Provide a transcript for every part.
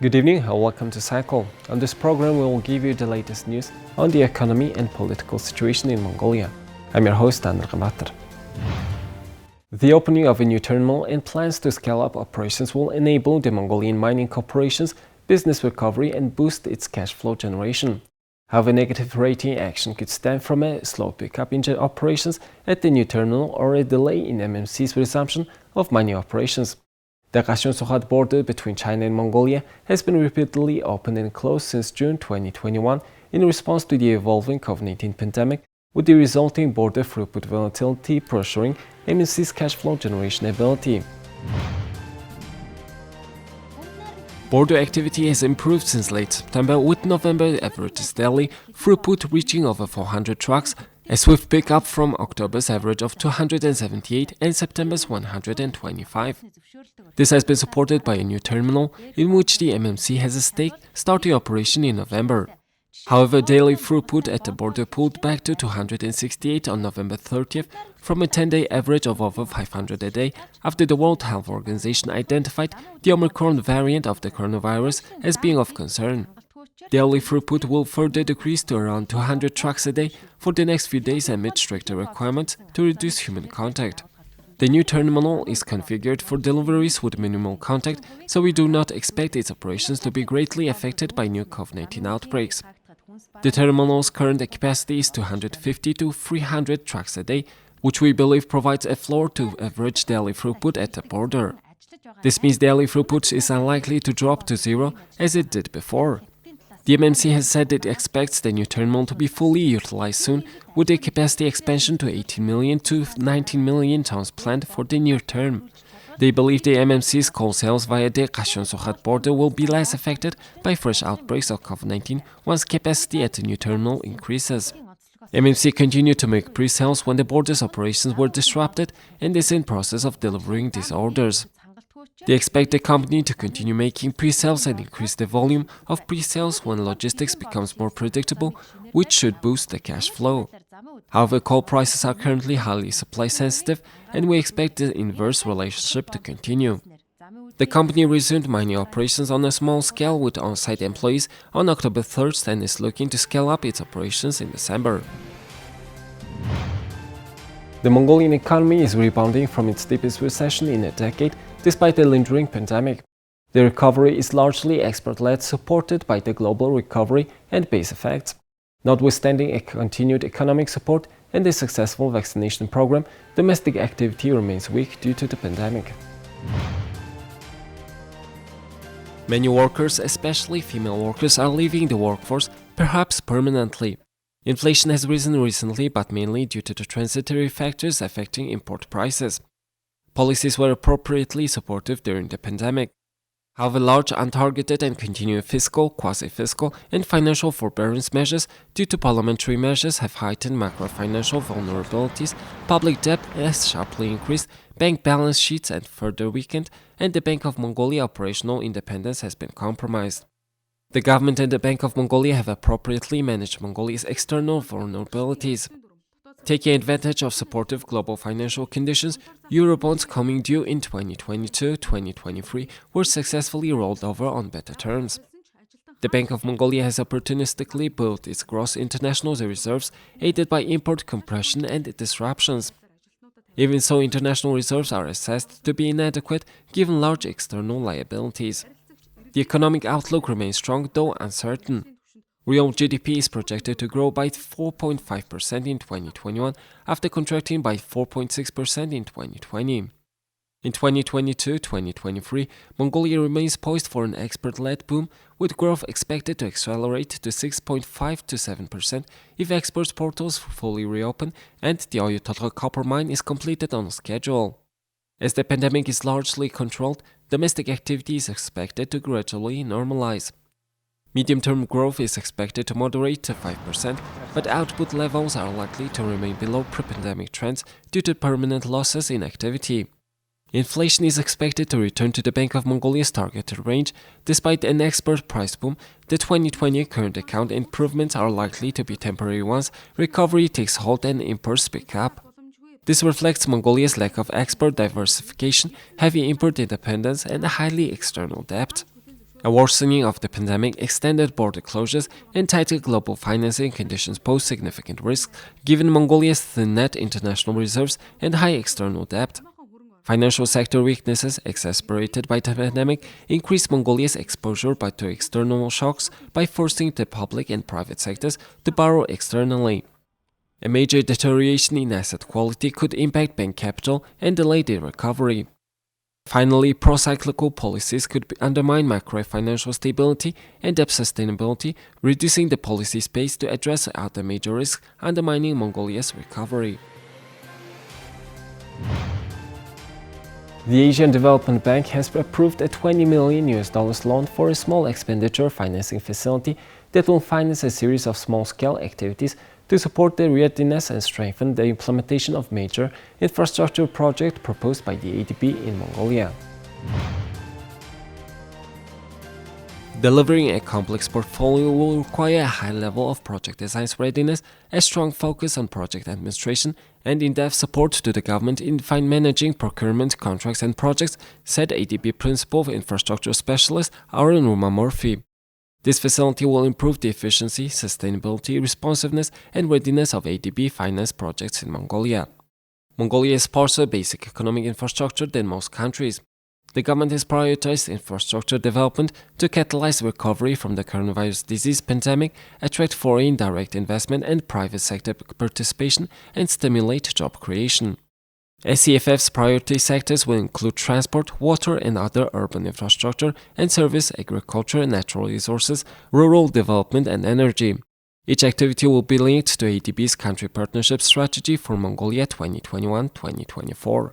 Good evening and welcome to Cycle. On this program, we will give you the latest news on the economy and political situation in Mongolia. I'm your host, Anil Gamatar. The opening of a new terminal and plans to scale up operations will enable the Mongolian mining corporation's business recovery and boost its cash flow generation. However, negative rating action could stem from a slow pickup in operations at the new terminal or a delay in MMC's resumption of mining operations. The Kashon-Sukhat border between China and Mongolia has been repeatedly opened and closed since June 2021 in response to the evolving COVID-19 pandemic, with the resulting border throughput volatility pressuring MNC's cash flow generation ability. Border activity has improved since late September, with November average daily throughput reaching over 400 trucks, a swift pickup from October's average of 278 and September's 125. This has been supported by a new terminal, in which the MMC has a stake, starting operation in November. However, daily throughput at the border pulled back to 268 on November 30th from a 10-day average of over 500 a day after the World Health Organization identified the Omicron variant of the coronavirus as being of concern. Daily throughput will further decrease to around 200 trucks a day for the next few days amid stricter requirements to reduce human contact. The new terminal is configured for deliveries with minimal contact, so we do not expect its operations to be greatly affected by new COVID-19 outbreaks. The terminal's current capacity is 250 to 300 trucks a day, which we believe provides a floor to average daily throughput at the border. This means daily throughput is unlikely to drop to zero as it did before. The MMC has said it expects the new terminal to be fully utilized soon, with a capacity expansion to 18 million to 19 million tons planned for the near term. They believe the MMC's coal sales via the Kashon-Sukhat border will be less affected by fresh outbreaks of COVID-19 once capacity at the new terminal increases. MMC continued to make pre-sales when the border's operations were disrupted and is in process of delivering these orders. They expect the company to continue making pre-sales and increase the volume of pre-sales when logistics becomes more predictable, which should boost the cash flow. However, coal prices are currently highly supply sensitive, and we expect the inverse relationship to continue. The company resumed mining operations on a small scale with on-site employees on October 3rd and is looking to scale up its operations in December. The Mongolian economy is rebounding from its deepest recession in a decade, despite the lingering pandemic. The recovery is largely export-led, supported by the global recovery and base effects. Notwithstanding a continued economic support and a successful vaccination program, domestic activity remains weak due to the pandemic. Many workers, especially female workers, are leaving the workforce, perhaps permanently. Inflation has risen recently, but mainly due to the transitory factors affecting import prices. Policies were appropriately supportive during the pandemic. However, large untargeted and continuing fiscal, quasi-fiscal, and financial forbearance measures due to parliamentary measures have heightened macro-financial vulnerabilities, public debt has sharply increased, bank balance sheets and further weakened, and the Bank of Mongolia operational independence has been compromised. The government and the Bank of Mongolia have appropriately managed Mongolia's external vulnerabilities. Taking advantage of supportive global financial conditions, Eurobonds coming due in 2022-2023 were successfully rolled over on better terms. The Bank of Mongolia has opportunistically built its gross international reserves, aided by import compression and disruptions. Even so, international reserves are assessed to be inadequate given large external liabilities. The economic outlook remains strong, though uncertain. Real GDP is projected to grow by 4.5% in 2021 after contracting by 4.6% in 2020. In 2022-2023, Mongolia remains poised for an export-led boom, with growth expected to accelerate to 6.5 to 7% if export portals fully reopen and the Untitled copper mine is completed on schedule. As the pandemic is largely controlled, domestic activity is expected to gradually normalize. Medium-term growth is expected to moderate to 5%, but output levels are likely to remain below pre-pandemic trends due to permanent losses in activity. Inflation is expected to return to the Bank of Mongolia's targeted range. Despite an export price boom, the 2020 current account improvements are likely to be temporary ones. Recovery takes hold and imports pick up. This reflects Mongolia's lack of export diversification, heavy import independence, and a highly external debt. A worsening of the pandemic, extended border closures, and tighter global financing conditions pose significant risks given Mongolia's thin net international reserves and high external debt. Financial sector weaknesses, exacerbated by the pandemic, increased Mongolia's exposure to external shocks by forcing the public and private sectors to borrow externally. A major deterioration in asset quality could impact bank capital and delay the recovery. Finally, pro-cyclical policies could undermine macro-financial stability and debt sustainability, reducing the policy space to address other major risks undermining Mongolia's recovery. The Asian Development Bank has approved a $20 million loan for a small expenditure financing facility that will finance a series of small-scale activities to support the readiness and strengthen the implementation of major infrastructure projects proposed by the ADB in Mongolia. Delivering a complex portfolio will require a high level of project design readiness, a strong focus on project administration, and in-depth support to the government in managing procurement contracts and projects, said ADB Principal Infrastructure Specialist Aaron Murphy. This facility will improve the efficiency, sustainability, responsiveness, and readiness of ADB finance projects in Mongolia. Mongolia is sparser basic economic infrastructure than most countries. The government has prioritized infrastructure development to catalyze recovery from the coronavirus disease pandemic, attract foreign direct investment and private sector participation, and stimulate job creation. SCFF's priority sectors will include transport, water and other urban infrastructure, and service, agriculture, natural resources, rural development, and energy. Each activity will be linked to ADB's country partnership strategy for Mongolia 2021-2024.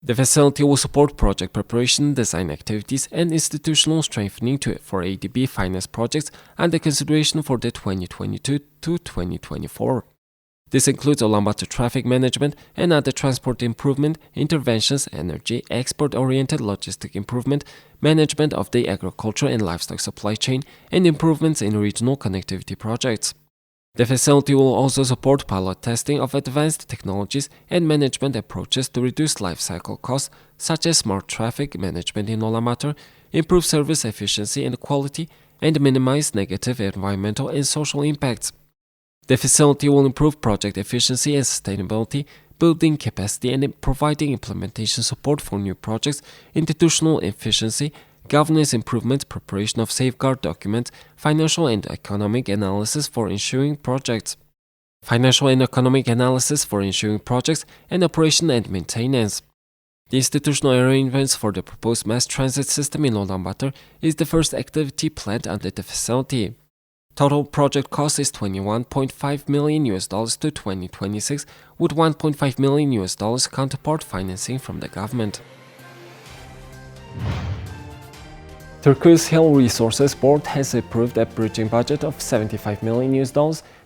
The facility will support project preparation, design activities, and institutional strengthening for ADB finance projects under consideration for the 2022-2024. This includes Ulaanbaatar traffic management and other transport improvement, interventions, energy, export-oriented logistic improvement, management of the agriculture and livestock supply chain, and improvements in regional connectivity projects. The facility will also support pilot testing of advanced technologies and management approaches to reduce life cycle costs, such as smart traffic management in Ulaanbaatar, improve service efficiency and quality, and minimize negative environmental and social impacts. The facility will improve project efficiency and sustainability, building capacity and providing implementation support for new projects, institutional efficiency, governance improvement, preparation of safeguard documents, financial and economic analysis for ensuring projects, and operation and maintenance. The institutional arrangements for the proposed mass transit system in Ulaanbaatar is the first activity planned under the facility. Total project cost is $21.5 million to 2026, with $1.5 million counterpart financing from the government. Turkey's Hill Resources Board has approved a bridging budget of $75 million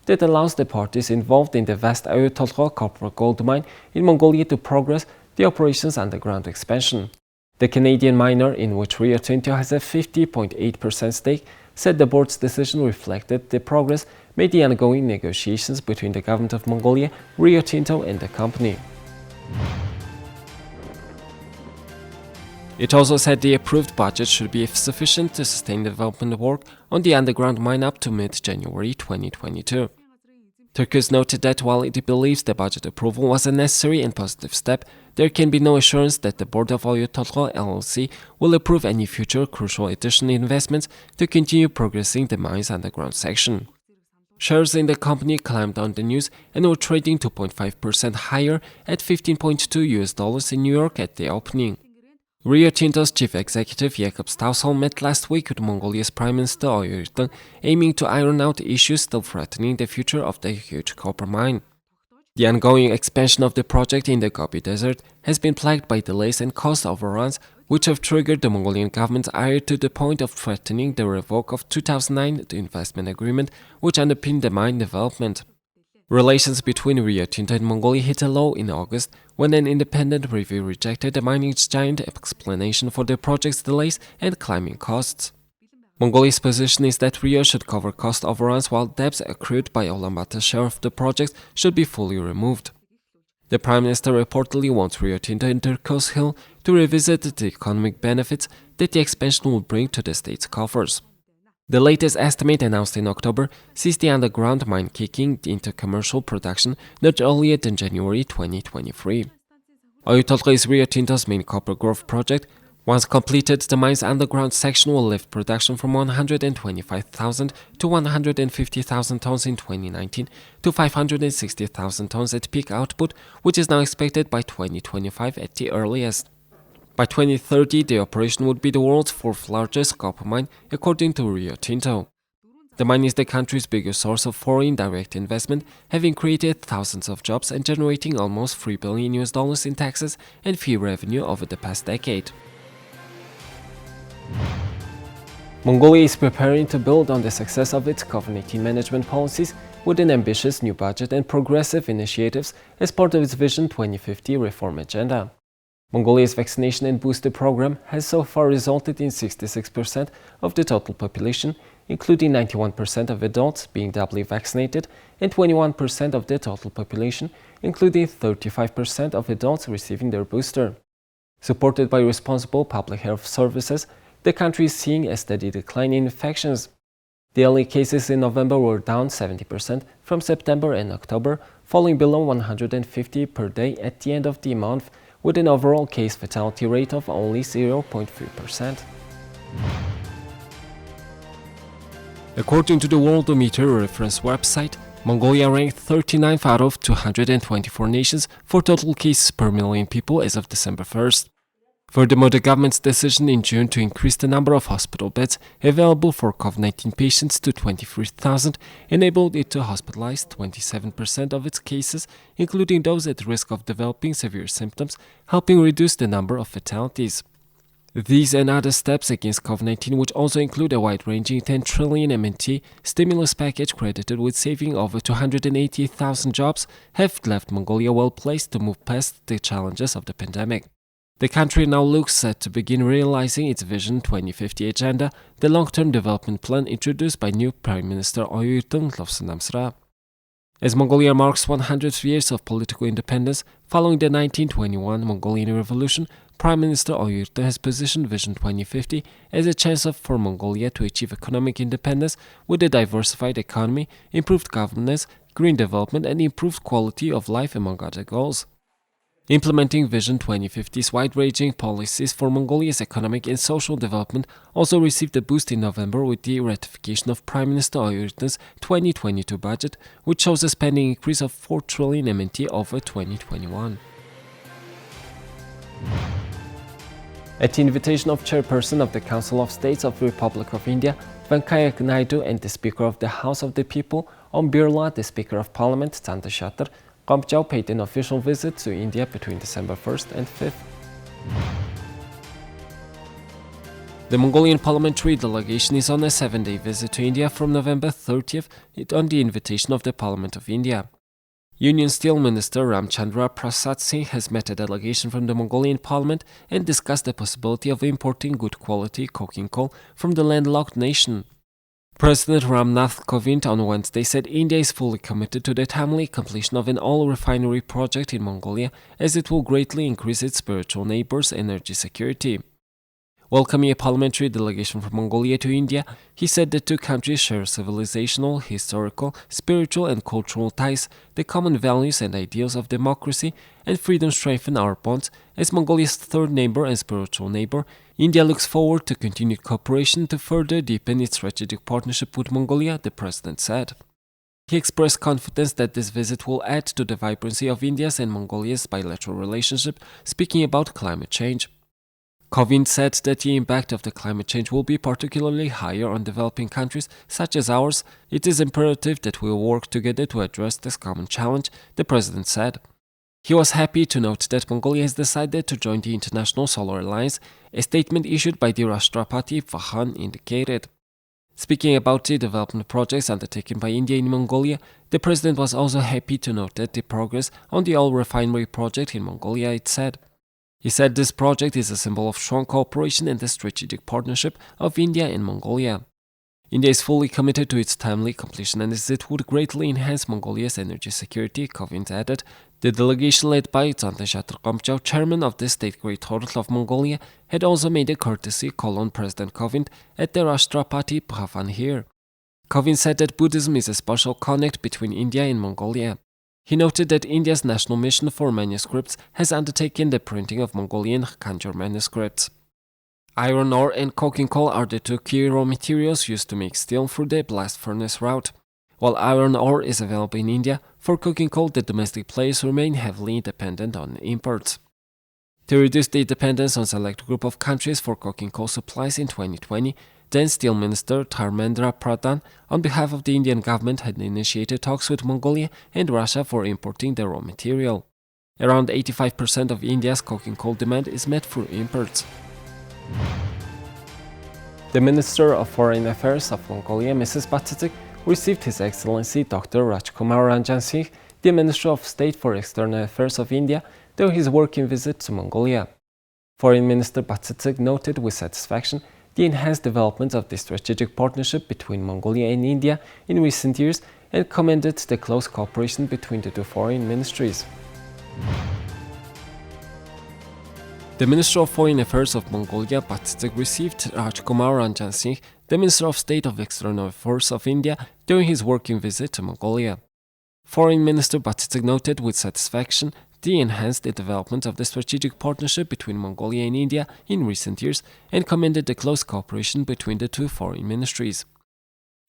that allows the parties involved in the vast Untitled copper gold mine in Mongolia to progress the operation's underground expansion. The Canadian miner, in which Rio Tinto has a 50.8% stake, said the board's decision reflected the progress made in ongoing negotiations between the government of Mongolia, Rio Tinto, and the company. It also said the approved budget should be sufficient to sustain development work on the underground mine up to mid-January 2022. Turkey noted that while it believes the budget approval was a necessary and positive step, there can be no assurance that the board of Oyu Tolgoi LLC will approve any future crucial additional investments to continue progressing the mine's underground section. Shares in the company climbed on the news and were trading 2.5% higher at $15.2 in New York at the opening. Rio Tinto's chief executive Jakob Stausholm met last week with Mongolia's Prime Minister Oyu Tolgoi, aiming to iron out issues still threatening the future of the huge copper mine. The ongoing expansion of the project in the Gobi Desert has been plagued by delays and cost overruns, which have triggered the Mongolian government's ire to the point of threatening the revoke of 2009 investment agreement, which underpinned the mine development. Relations between Rio Tinto and Mongolia hit a low in August when an independent review rejected the mining giant's explanation for the project's delays and climbing costs. Mongolia's position is that Rio should cover cost overruns while debts accrued by Ulaanbaatar's share of the project should be fully removed. The Prime Minister reportedly wants Rio Tinto and Turkey Hill to revisit the economic benefits that the expansion will bring to the state's coffers. The latest estimate announced in October sees the underground mine kicking into commercial production not earlier than January 2023. Oyu Tolgoi is Rio Tinto's main copper growth project. Once completed, the mine's underground section will lift production from 125,000 to 150,000 tons in 2019 to 560,000 tons at peak output, which is now expected by 2025 at the earliest. By 2030, the operation would be the world's fourth largest copper mine, according to Rio Tinto. The mine is the country's biggest source of foreign direct investment, having created thousands of jobs and generating almost $3 billion in taxes and fee revenue over the past decade. Mongolia is preparing to build on the success of its COVID-19 management policies with an ambitious new budget and progressive initiatives as part of its Vision 2050 reform agenda. Mongolia's vaccination and booster program has so far resulted in 66% of the total population, including 91% of adults being doubly vaccinated and 21% of the total population, including 35% of adults receiving their booster. Supported by responsible public health services, the country is seeing a steady decline in infections. Daily cases in November were down 70% from September and October, falling below 150 per day at the end of the month, with an overall case fatality rate of only 0.3%. According to the Worldometer reference website, Mongolia ranked 39th out of 224 nations for total cases per million people as of December 1st. Furthermore, the government's decision in June to increase the number of hospital beds available for COVID-19 patients to 23,000 enabled it to hospitalize 27% of its cases, including those at risk of developing severe symptoms, helping reduce the number of fatalities. These and other steps against COVID-19, which also include a wide-ranging 10 trillion MNT stimulus package credited with saving over 280,000 jobs, have left Mongolia well placed to move past the challenges of the pandemic. The country now looks set to begin realizing its Vision 2050 agenda, the long-term development plan introduced by new Prime Minister Oyu Tolgoi. As Mongolia marks 100 years of political independence following the 1921 Mongolian Revolution, Prime Minister Oyu has positioned Vision 2050 as a chance for Mongolia to achieve economic independence with a diversified economy, improved governance, green development, and improved quality of life, among other goals. Implementing Vision 2050's wide-ranging policies for Mongolia's economic and social development also received a boost in November with the ratification of Prime Minister Oyurtan's 2022 budget, which shows a spending increase of 4 trillion MNT over 2021. At the invitation of Chairperson of the Council of States of the Republic of India, Venkaiah Naidu, and the Speaker of the House of the People, Om Birla, the Speaker of Parliament, Chandrasekhar Gambchao, paid an official visit to India between December 1st and 5th. The Mongolian parliamentary delegation is on a 7-day visit to India from November 30th on the invitation of the Parliament of India. Union Steel Minister Ramchandra Prasad Singh has met a delegation from the Mongolian parliament and discussed the possibility of importing good quality coking coal from the landlocked nation. President Ramnath Kovind on Wednesday said India is fully committed to the timely completion of an oil refinery project in Mongolia, as it will greatly increase its spiritual neighbor's energy security. Welcoming a parliamentary delegation from Mongolia to India, he said the two countries share civilizational, historical, spiritual and cultural ties. The common values and ideals of democracy and freedom strengthen our bonds. As Mongolia's third neighbor and spiritual neighbor, India looks forward to continued cooperation to further deepen its strategic partnership with Mongolia, the president said. He expressed confidence that this visit will add to the vibrancy of India's and Mongolia's bilateral relationship, speaking about climate change. Kovind said that the impact of the climate change will be particularly higher on developing countries such as ours. It is imperative that we work together to address this common challenge, the president said. He was happy to note that Mongolia has decided to join the International Solar Alliance, a statement issued by the Rashtrapati Vahan indicated. Speaking about the development projects undertaken by India in Mongolia, the president was also happy to note that the progress on the oil refinery project in Mongolia, it said. He said this project is a symbol of strong cooperation and the strategic partnership of India and Mongolia. India is fully committed to its timely completion and as it would greatly enhance Mongolia's energy security, Kovind added. The delegation led by Untitled Chapter, chairman of the State Great Hotel of Mongolia, had also made a courtesy call on President Kovind at the Rashtrapati Bhavan here. Kovind said that Buddhism is a special connect between India and Mongolia. He noted that India's National Mission for Manuscripts has undertaken the printing of Mongolian Kanjur manuscripts. Iron ore and coking coal are the two key raw materials used to make steel through the blast furnace route. While iron ore is available in India, for coking coal the domestic players remain heavily dependent on imports. To reduce the dependence on a select group of countries for coking coal supplies in 2020, then Steel Minister Dharmendra Pradhan, on behalf of the Indian government, had initiated talks with Mongolia and Russia for importing the raw material. Around 85% of India's coking coal demand is met through imports. The Minister of Foreign Affairs of Mongolia, Mrs. Batizik, received His Excellency Dr. Rajkumar Ranjan Singh, the Minister of State for External Affairs of India, during his working visit to Mongolia. Foreign Minister Batizik noted with satisfaction the enhanced development of the strategic partnership between Mongolia and India in recent years and commended the close cooperation between the two foreign ministries. The Minister of Foreign Affairs of Mongolia, Batizik, received Rajkumar Ranjan Singh, the Minister of State of External Affairs of India, during his working visit to Mongolia. Foreign Minister Batizik noted with satisfaction the enhanced development of the strategic partnership between Mongolia and India in recent years and commended the close cooperation between the two foreign ministries.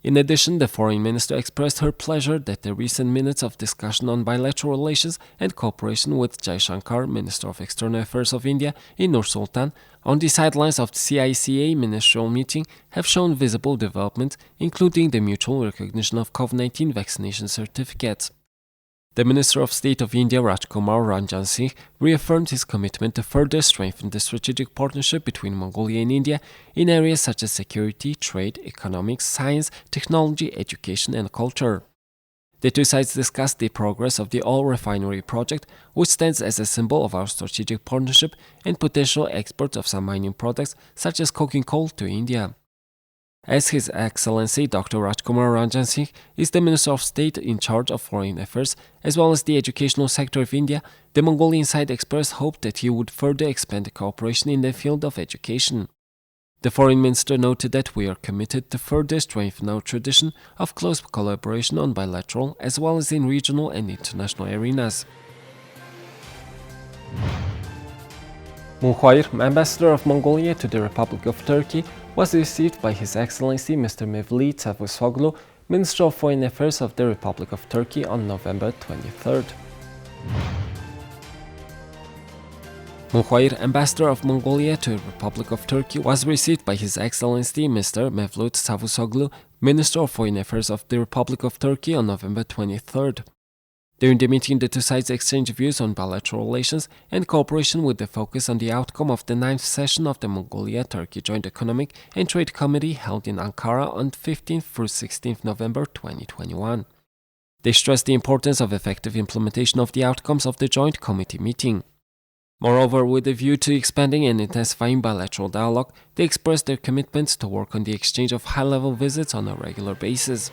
In addition, the Foreign Minister expressed her pleasure that the recent minutes of discussion on bilateral relations and cooperation with Jaishankar, Minister of External Affairs of India, in Nur-Sultan, on the sidelines of the CICA ministerial meeting have shown visible development, including the mutual recognition of COVID-19 vaccination certificates. The Minister of State of India, Rajkumar Ranjan Singh, reaffirmed his commitment to further strengthen the strategic partnership between Mongolia and India in areas such as security, trade, economics, science, technology, education, and culture. The two sides discussed the progress of the oil refinery project, which stands as a symbol of our strategic partnership and potential export of some mining products such as coking coal to India. As His Excellency Dr. Rajkumar Ranjan Singh is the Minister of State in charge of Foreign Affairs as well as the educational sector of India, the Mongolian side expressed hope that he would further expand the cooperation in the field of education. The Foreign Minister noted that we are committed to further strengthen our tradition of close collaboration on bilateral as well as in regional and international arenas. Munghuayr, Ambassador of Mongolia to the Republic of Turkey, was received by His Excellency Mr. Mevlut Cavusoglu, Minister of Foreign Affairs of the Republic of Turkey, on November 23rd. Munghuayr, Ambassador of Mongolia to the Republic of Turkey, was received by His Excellency Mr. Mevlut Cavusoglu, Minister of Foreign Affairs of the Republic of Turkey, on November 23rd. During the meeting, the two sides exchanged views on bilateral relations and cooperation with the focus on the outcome of the 9th session of the Mongolia-Turkey Joint Economic and Trade Committee held in Ankara on 15th through 16th November 2021. They stressed the importance of effective implementation of the outcomes of the Joint Committee meeting. Moreover, with a view to expanding and intensifying bilateral dialogue, they expressed their commitment to work on the exchange of high-level visits on a regular basis.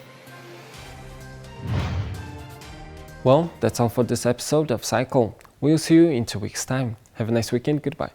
Well, that's all for this episode of Cycle. We'll see you in 2 weeks' time. Have a nice weekend. Goodbye.